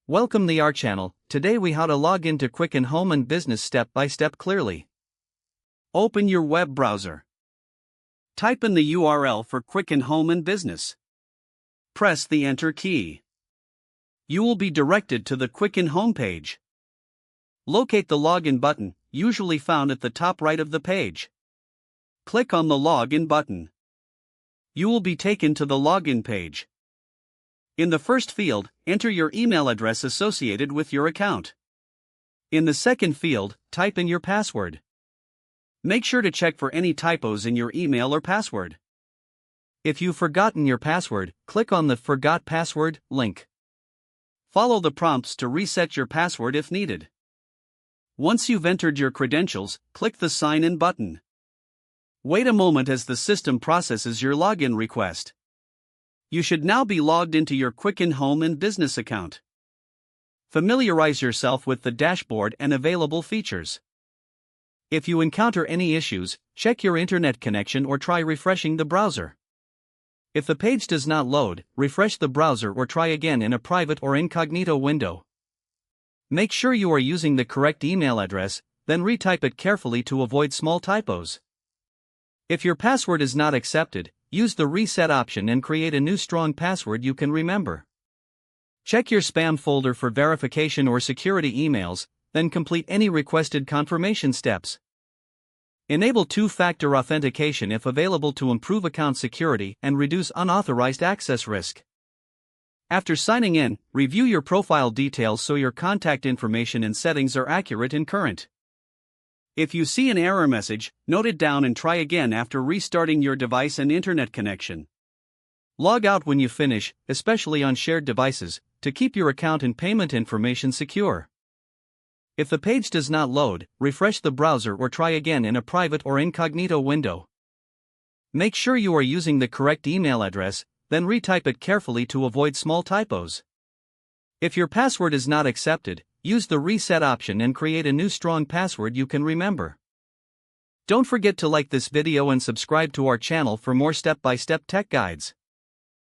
Welcome to our channel. Today we how to log into Quicken Home and Business step by step clearly. Open your web browser. Type in the URL for Quicken Home and Business. Press the Enter key. You will be directed to the Quicken homepage. Locate the Login button, usually found at the top right of the page. Click on the Login button. You will be taken to the Login page. In the first field, enter your email address associated with your account. In the second field, type in your password. Make sure to check for any typos in your email or password. If you've forgotten your password, click on the Forgot Password link. Follow the prompts to reset your password if needed. Once you've entered your credentials, click the Sign In button. Wait a moment as the system processes your login request. You should now be logged into your Quicken Home and Business account. Familiarize yourself with the dashboard and available features. If you encounter any issues, check your internet connection or try refreshing the browser. If the page does not load, refresh the browser or try again in a private or incognito window. Make sure you are using the correct email address, then retype it carefully to avoid small typos. If your password is not accepted, use the reset option and create a new strong password you can remember. Check your spam folder for verification or security emails, then complete any requested confirmation steps. Enable two-factor authentication if available to improve account security and reduce unauthorized access risk. After signing in, review your profile details so your contact information and settings are accurate and current. If you see an error message, note it down and try again after restarting your device and internet connection. Log out when you finish, especially on shared devices, to keep your account and payment information secure. If the page does not load, refresh the browser or try again in a private or incognito window. Make sure you are using the correct email address, then retype it carefully to avoid small typos. If your password is not accepted, use the reset option and create a new strong password you can remember. Don't forget to like this video and subscribe to our channel for more step-by-step tech guides.